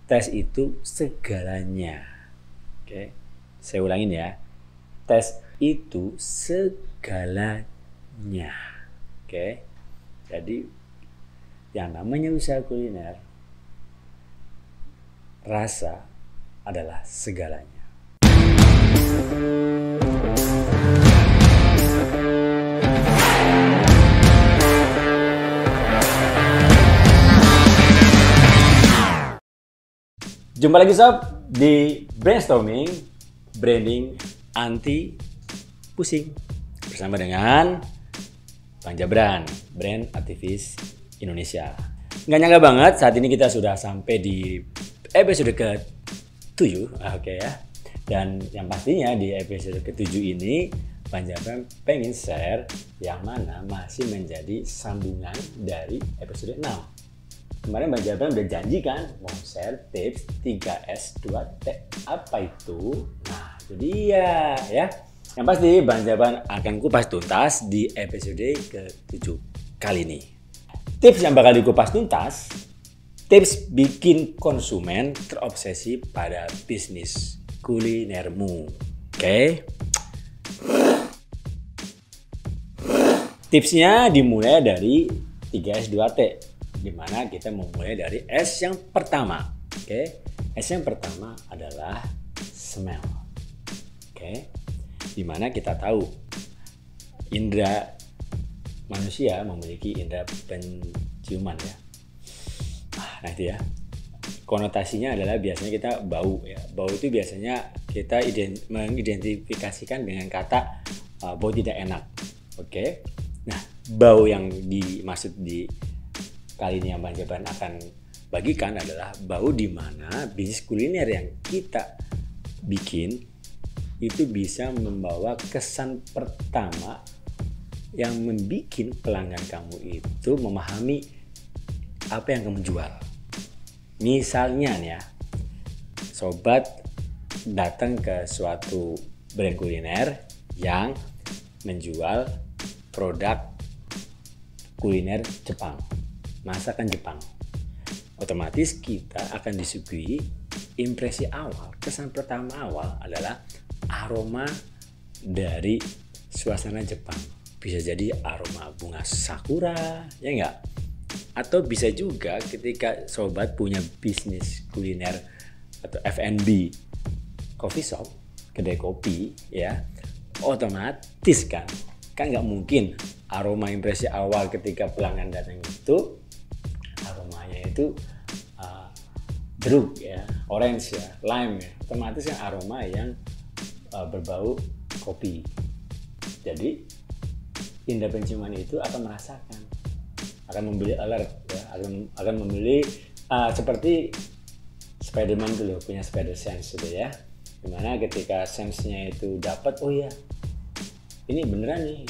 tes itu segalanya. Oke, saya ulangin ya. Tes itu segalanya. Oke, jadi yang namanya usaha kuliner, rasa adalah segalanya. Jumpa lagi sob di Brainstorming Branding Anti Pusing bersama dengan Bang Jabran, brand aktivis Indonesia. Nggak nyangka banget saat ini kita sudah sampai di episode ke-7, oke ya. Dan yang pastinya di episode ke-7 ini Bang Jabran pengen share yang mana masih menjadi sambungan dari episode 6. Kemarin Bang Jabran udah janji kan mau share tips 3S 2T. Apa itu? Nah, itu dia ya. Yang pasti Bang Jabran akan kupas tuntas di episode ke-7 kali ini. Tips yang bakal dikupas tuntas, tips bikin konsumen terobsesi pada bisnis kulinermu. Oke? Tipsnya dimulai dari 3S 2T. Dimana kita memulai dari S yang pertama. Oke, S yang pertama adalah smell. Oke, dimana kita tahu indera manusia memiliki indera penciuman ya. Nah itu ya, konotasinya adalah biasanya kita bau ya. Bau itu biasanya kita mengidentifikasikan dengan kata bau tidak enak. Oke, nah bau yang dimaksud di kali ini yang Bang Jabran akan bagikan adalah bau di mana bisnis kuliner yang kita bikin itu bisa membawa kesan pertama yang membuat pelanggan kamu itu memahami apa yang kamu jual. Misalnya nih ya, sobat datang ke suatu brand kuliner yang menjual produk kuliner Jepang, masakan Jepang. Otomatis kita akan disuguhi impresi awal, kesan pertama awal adalah aroma dari suasana Jepang. Bisa jadi aroma bunga sakura, ya enggak? Atau bisa juga ketika sobat punya bisnis kuliner atau F&B, coffee shop, kedai kopi, ya, otomatis kan nggak mungkin aroma impresi awal ketika pelanggan datang itu aromanya itu jeruk ya, orange ya, lime ya, otomatis yang aroma yang berbau kopi. Jadi indera penciuman itu akan merasakan, akan membeli alert ya, akan membeli seperti Spiderman dulu punya spider sense gitu ya, dimana ketika sense-nya itu dapat, oh ya ini beneran nih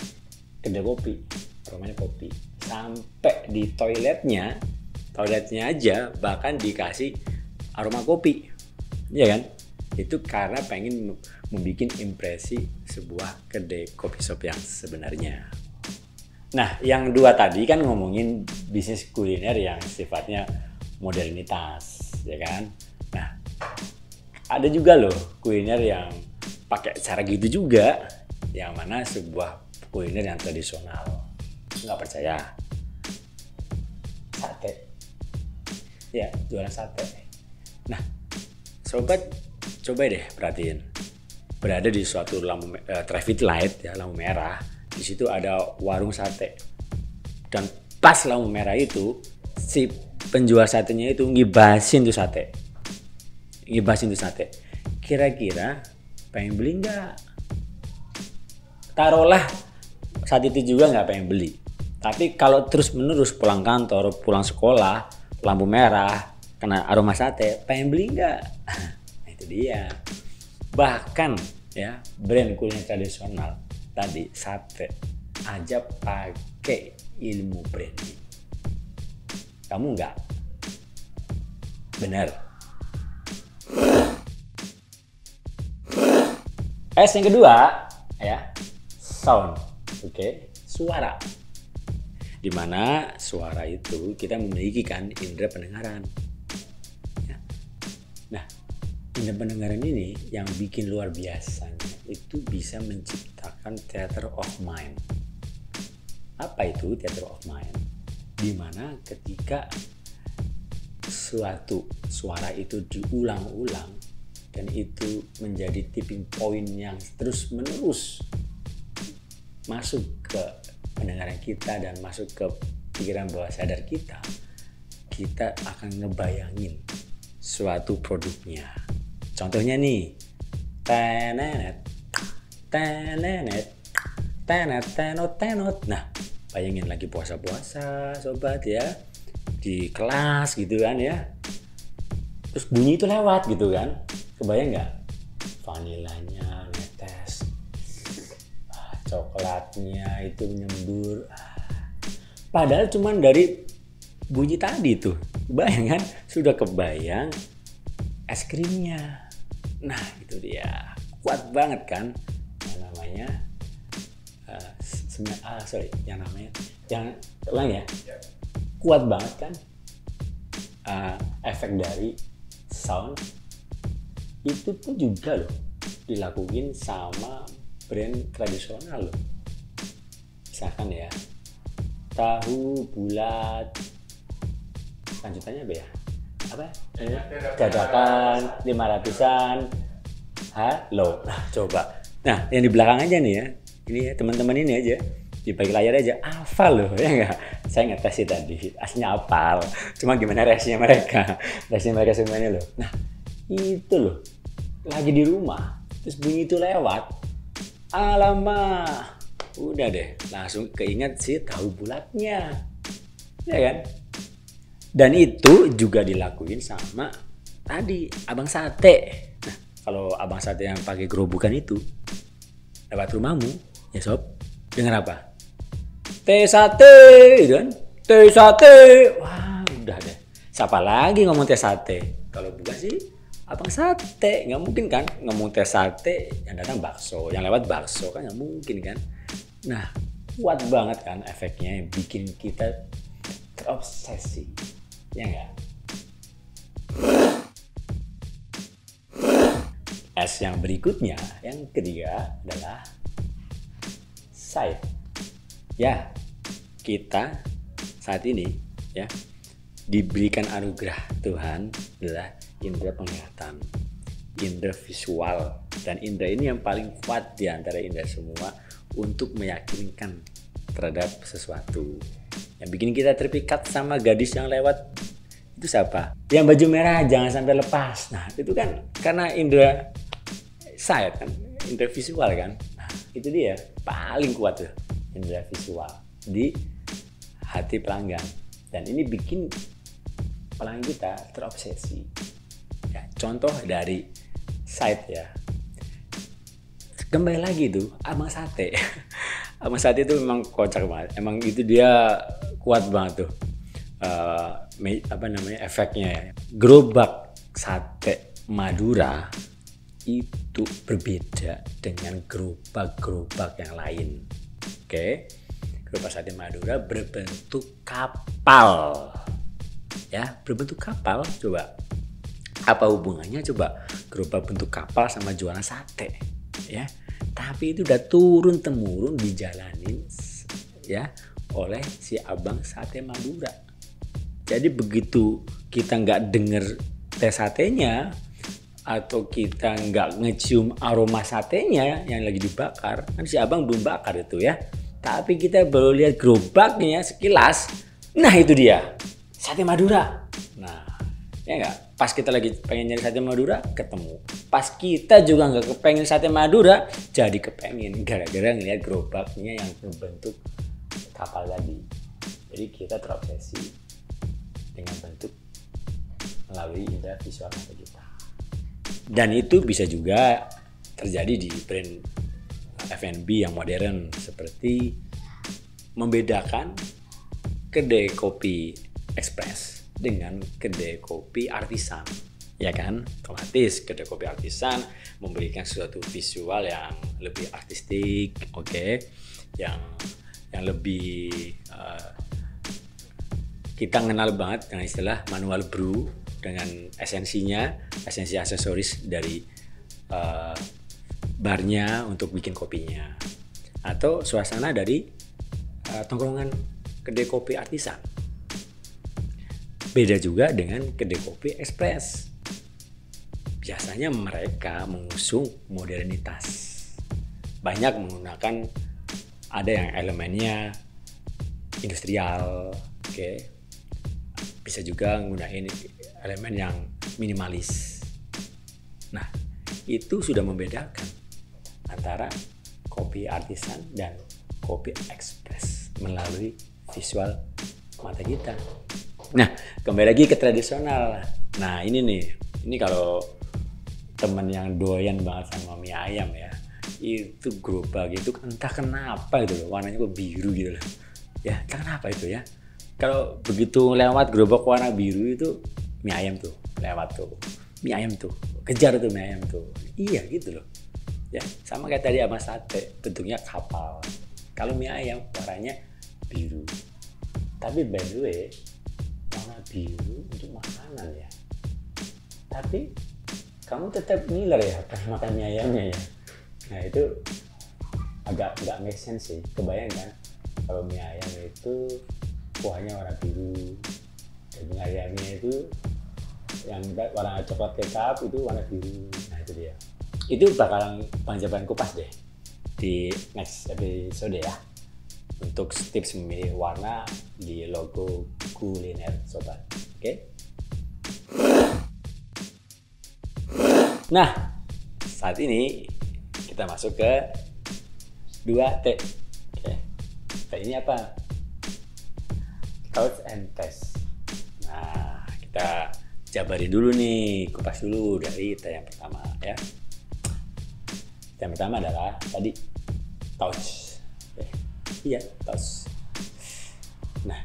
kedai kopi, aromanya kopi. Sampai di toiletnya aja bahkan dikasih aroma kopi, ya kan? Itu karena pengen membuat impresi sebuah kedai kopi shop yang sebenarnya. Nah, yang dua tadi kan ngomongin bisnis kuliner yang sifatnya modernitas, ya kan? Nah, ada juga loh kuliner yang pakai cara gitu juga, yang mana sebuah kuliner yang tradisional. Nggak percaya? Sate. Ya, jualan sate. Nah, sobat coba deh perhatiin. Berada di suatu traffic light ya, lampu merah. Di situ ada warung sate. Dan pas lampu merah itu si penjual satenya itu ngibasin tuh sate. Kira-kira pengen beli nggak? Taruhlah saat itu juga nggak pengen beli. Tapi kalau terus-menerus pulang kantor, pulang sekolah, lampu merah, kena aroma sate, pengen beli nggak? Nah, itu dia. Bahkan ya brand kuliner tradisional tadi sate aja pakai ilmu branding. Kamu nggak? Bener. Yang kedua ya, sound. Oke, suara. Dimana suara itu kita memiliki kan indera pendengaran. Ya. Nah, indera pendengaran ini yang bikin luar biasanya itu bisa menciptakan theater of mind. Apa itu theater of mind? Dimana ketika suatu suara itu diulang-ulang dan itu menjadi tipping point yang terus menerus masuk ke pendengaran kita dan masuk ke pikiran bawah sadar kita, kita akan ngebayangin suatu produknya. Contohnya nih, tenenet, tenenet, tenet, tenot, tenot. Nah, bayangin lagi puasa-puasa, sobat ya, di kelas gitu kan ya. Terus bunyi itu lewat gitu kan, kebayang nggak? Vanilanya netes, coklatnya itu nyembur. Padahal cuman dari bunyi tadi tuh, bayang kan? Sudah kebayang es krimnya. Nah itu dia, kuat banget kan yang namanya kuat banget kan efek dari sound. Itu pun juga loh dilakuin sama brand tradisional loh. Misalkan ya, tahu bulat, lanjutannya apa ya? Dadakan 500-an. Halo. Nah, coba. Nah, yang di belakang aja nih ya. Ini ya, teman-teman ini aja. Di balik layar aja hafal loh, ya enggak? Saya ngetes sih tadi. Aslinya hafal. Cuma gimana reaksinya mereka? Reaksinya mereka semuanya loh. Nah, itu loh. Lagi di rumah, terus bunyi itu lewat. Alamak. Udah deh, langsung keinget sih tahu bulatnya. Ya kan? Dan itu juga dilakuin sama tadi abang sate. Nah, kalau abang sate yang pakai gerobokan itu lewat rumahmu, ya sob, dengar apa? Teh sate, gitu kan? Teh sate. Wah, udah deh. Siapa lagi ngomong teh sate? Kalau bukan sih abang sate, nggak mungkin kan ngomong teh sate yang datang bakso, yang lewat bakso kan nggak mungkin kan? Nah, kuat banget kan efeknya yang bikin kita terobsesi. Ya enggak? S yang berikutnya, yang ketiga adalah sight. Ya, kita saat ini ya diberikan anugerah Tuhan adalah indera penglihatan, indera visual, dan indera ini yang paling kuat di antara indera semua untuk meyakinkan terhadap sesuatu. Yang bikin kita terpikat sama gadis yang lewat itu siapa? Yang baju merah jangan sampai lepas. Nah itu kan karena indera sight kan, indera visual kan. Nah itu dia paling kuat tuh, indera visual di hati pelanggan. Dan ini bikin pelanggan kita terobsesi. Ya, contoh dari sight ya. Kembali lagi tuh abang sate. Abang sate itu memang kocak banget. Emang itu dia kuat banget tuh. Efeknya ya. Gerobak sate Madura itu berbeda dengan gerobak-gerobak yang lain. Oke. Gerobak sate Madura berbentuk kapal. Ya, berbentuk kapal. Coba. Apa hubungannya coba gerobak bentuk kapal sama jualan sate? Ya. Tapi itu udah turun temurun dijalanin ya oleh si abang sate Madura. Jadi begitu kita nggak denger teh satenya atau kita nggak ngecium aroma satenya yang lagi dibakar, kan si abang belum bakar itu ya. Tapi kita baru lihat gerobaknya sekilas, nah itu dia sate Madura. Nah, ya nggak? Pas kita lagi pengen nyari sate Madura, ketemu. Pas kita juga nggak kepengen sate Madura, jadi kepengen gara-gara ngeliat gerobaknya yang berbentuk kapal tadi. Jadi kita terobsesi dengan bentuk melalui indera visual mata kita. Dan itu bisa juga terjadi di brand F&B yang modern seperti membedakan kedai kopi ekspres dengan kedai kopi artisan, ya kan? Otomatis kedai kopi artisan memberikan suatu visual yang lebih artistik, oke? Yang lebih kita kenal banget dengan istilah manual brew, dengan esensi aksesoris dari barnya untuk bikin kopinya, atau suasana dari tongkrongan kedai kopi artisan. Beda juga dengan kedai kopi ekspres. Biasanya mereka mengusung modernitas. Banyak menggunakan, ada yang elemennya industrial, oke. Bisa juga menggunakan elemen yang minimalis. Nah, itu sudah membedakan antara kopi artisan dan kopi ekspres melalui visual mata kita. Nah, kembali lagi ke tradisional. Nah, ini kalau temen yang doyan banget sama mie ayam ya, itu gerobak gitu entah kenapa gitu loh, warnanya kok biru gitu loh. Ya, entah kenapa itu ya. Kalau begitu lewat gerobak warna biru itu, mie ayam tuh lewat tuh. Mie ayam tuh, kejar tuh mie ayam tuh. Iya gitu loh. Ya, sama kayak tadi sama sate, bentuknya kapal. Kalau mie ayam warnanya biru. Tapi by the way, warna biru untuk makanan ya. Tapi kamu tetap ngiler ya pas makan mie ayamnya ya. Nah itu agak nggak make sense sih. Kebayang kan kalau mie ayam itu kuahnya warna biru, daging ayamnya itu yang warna coklat kecap itu warna biru. Nah itu dia. Itu bakalan panjang kupas deh di next episode ya, untuk tips memilih warna di logo kuliner sobat. Oke? Nah, saat ini kita masuk ke 2T. Oke. T ini apa? Touch and taste. Nah, kita jabarin dulu nih, kupas dulu dari T yang pertama ya. T yang pertama adalah tadi touch. Iya, touch. Nah,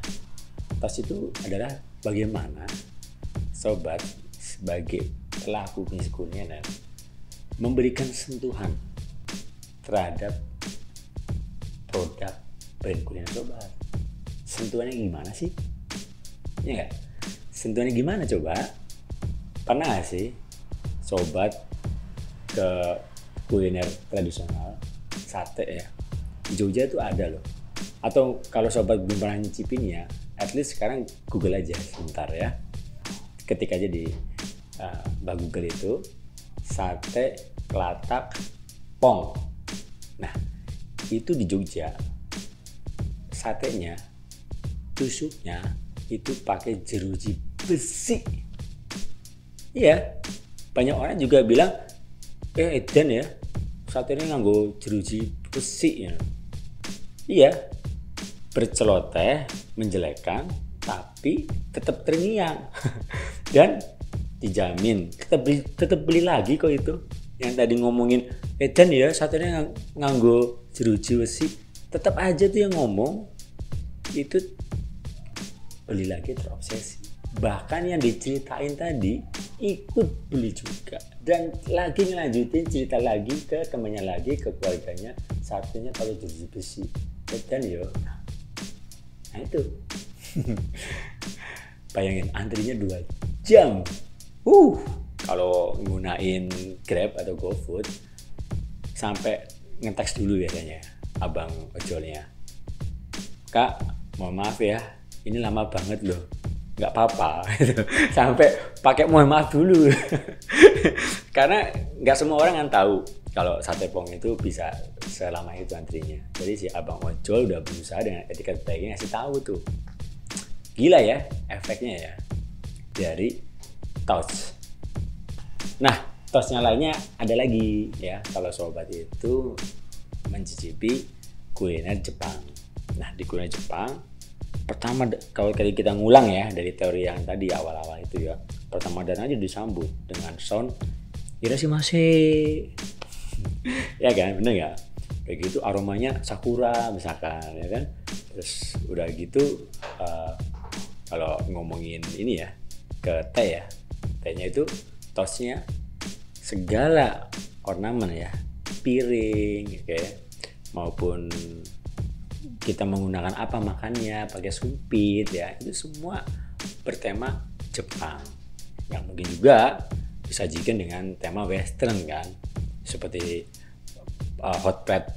touch itu adalah bagaimana sobat sebagai pelaku bisnis kuliner memberikan sentuhan terhadap produk brand kuliner sobat. Sentuhannya gimana sih? Ya nggak? Sentuhannya gimana coba? Pernah nggak sih sobat ke kuliner tradisional sate ya? Di Jogja itu ada loh. Atau kalau sobat belum pernah nyicipinnya, at least sekarang Google aja sebentar ya. Ketik aja di Google itu sate Klatak Pong. Nah, itu di Jogja satenya, tusuknya itu pakai jeruji besi. Iya, banyak orang juga bilang edan ya satenya nganggo jeruji besi ya. Iya, berceloteh, menjelekan, tapi tetap terngiang. Dan dijamin tetap beli lagi kok itu. Yang tadi ngomongin edan ya satenya nganggo jeruji besi, tetap aja tuh yang ngomong itu beli lagi, terobsesi. Bahkan yang diceritain tadi ikut beli juga dan lagi ngelanjutin cerita lagi ke temannya lagi, ke keluarganya, satunya kalau jeruji besi edan ya. Nah itu bayangin antrinya 2 jam. Kalau gunain Grab atau GoFood sampai ngeteks dulu biasanya abang ojolnya, Kak mohon maaf ya ini lama banget loh, nggak apa-apa. Sampai pakai mohon maaf dulu. Karena nggak semua orang kan tahu kalau sate pong itu bisa selama itu antrinya. Jadi si abang ojol udah berusaha dengan etiket baiknya ngasih tahu tuh. Gila ya efeknya ya dari touch. Nah, touchnya lainnya ada lagi ya kalau sobat itu mencicipi kuliner Jepang. Nah, di kuliner Jepang pertama kalau tadi kita ngulang ya dari teori yang tadi awal-awal itu ya. Pertama dan aja disambut dengan sound irashimasu. Ya kan, bener nggak? Kayak gitu aromanya sakura misalkan ya kan. Terus udah gitu kalau ngomongin ini ya ke teh ya, tehnya itu tosnya segala ornamen ya, piring kayak maupun kita menggunakan apa makannya pakai sumpit ya, itu semua bertema Jepang. Nggak mungkin juga disajikan dengan tema western kan, seperti hot plate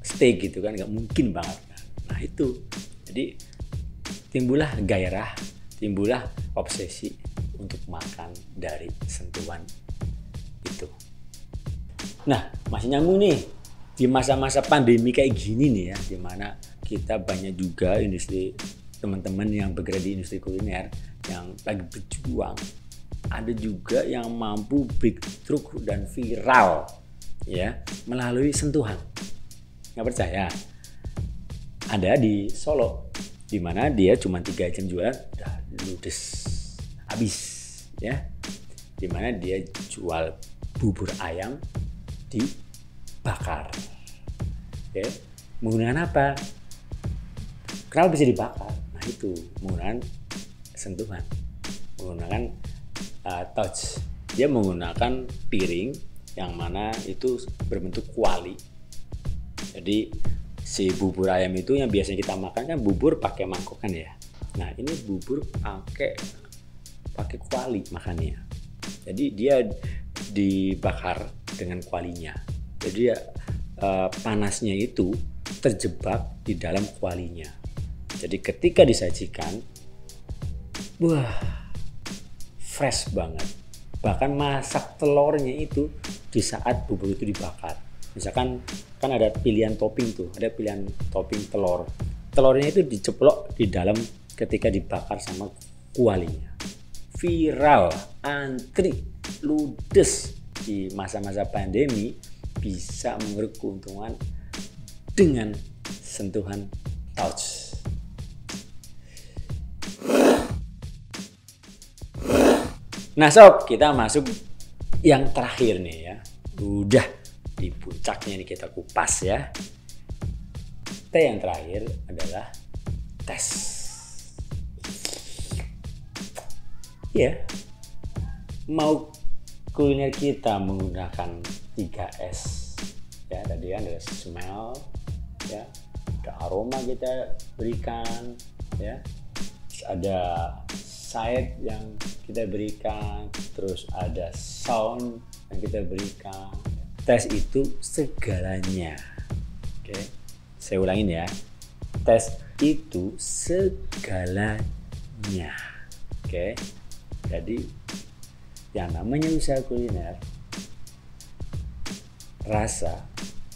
steak gitu kan, nggak mungkin banget kan. Nah itu, jadi timbullah gairah, timbullah obsesi untuk makan dari sentuhan itu. Nah, masih nyambung nih di masa-masa pandemi kayak gini nih ya, dimana kita banyak juga industri, teman-teman yang bergerak di industri kuliner yang lagi berjuang. Ada juga yang mampu breakthrough dan viral ya melalui sentuhan. Nggak percaya? Ada di Solo, di mana dia cuma 3 jam jualan udah ludes habis ya. Di mana dia jual bubur ayam dibakar. Oke. Menggunakan apa? Kenapa bisa dibakar? Nah itu menggunakan sentuhan, menggunakan touch. Dia menggunakan piring yang mana itu berbentuk kuali. Jadi si bubur ayam itu yang biasanya kita makan kan bubur pakai mangkok kan ya. Nah ini bubur pakai kuali makannya. Jadi dia dibakar dengan kualinya. Jadi panasnya itu terjebak di dalam kualinya. Jadi ketika disajikan, wah, fresh banget. Bahkan masak telurnya itu di saat bubur itu dibakar. Misalkan kan ada pilihan topping tuh, ada pilihan topping telur. Telurnya itu diceplok di dalam ketika dibakar sama kualinya. Viral, antri, ludes di masa-masa pandemi bisa mengeruk keuntungan dengan sentuhan touch. Nah sob, kita masuk yang terakhir nih ya. Udah di puncaknya nih kita kupas ya. T yang terakhir adalah tes. Ya, mau kuliner kita menggunakan 3S ya, tadi kan ada smell ya, ada aroma kita berikan ya, terus ada sight yang kita berikan, terus ada sound yang kita berikan. Tes itu segalanya. Oke, saya ulangin ya, tes itu segalanya. Oke, jadi yang namanya usaha kuliner, rasa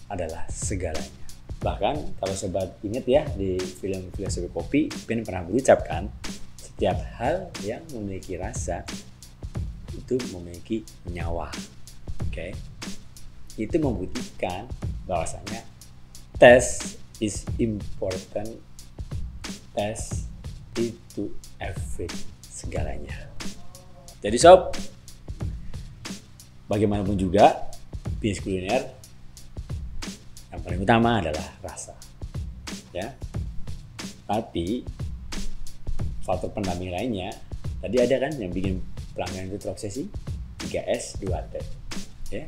adalah segalanya. Bahkan kalau sobat ingat ya, di film Filosofi Kopi, Ben pernah berucapkan, setiap hal yang memiliki rasa itu memiliki nyawa. Oke, itu membuktikan bahwasanya taste is important, taste itu everything, segalanya. Jadi sob, bagaimanapun juga bisnis kuliner yang paling utama adalah rasa ya. Tapi faktor pendamping lainnya tadi ada kan yang bikin pelanggan itu terobsesi, 3S 2T ya.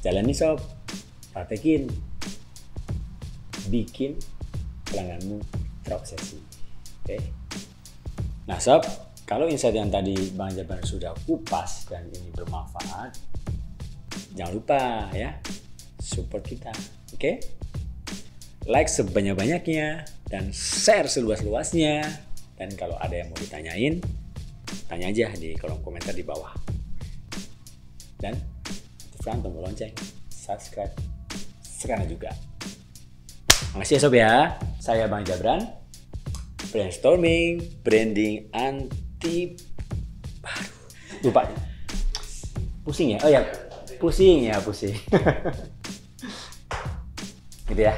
Jalani sob, praktekin, bikin pelangganmu terobsesi. Oke. Nah sob, kalau insight yang tadi Bang Jabran sudah kupas dan ini bermanfaat, jangan lupa ya support kita, oke? Like sebanyak-banyaknya dan share seluas-luasnya. Dan kalau ada yang mau ditanyain, tanya aja di kolom komentar di bawah. Dan aktifkan tombol lonceng, subscribe sekarang juga. Makasih ya sob ya. Saya Bang Jabran, brainstorming, branding anti baru. Lupa. Pusing ya? Oh ya, pusing. Gitu ya.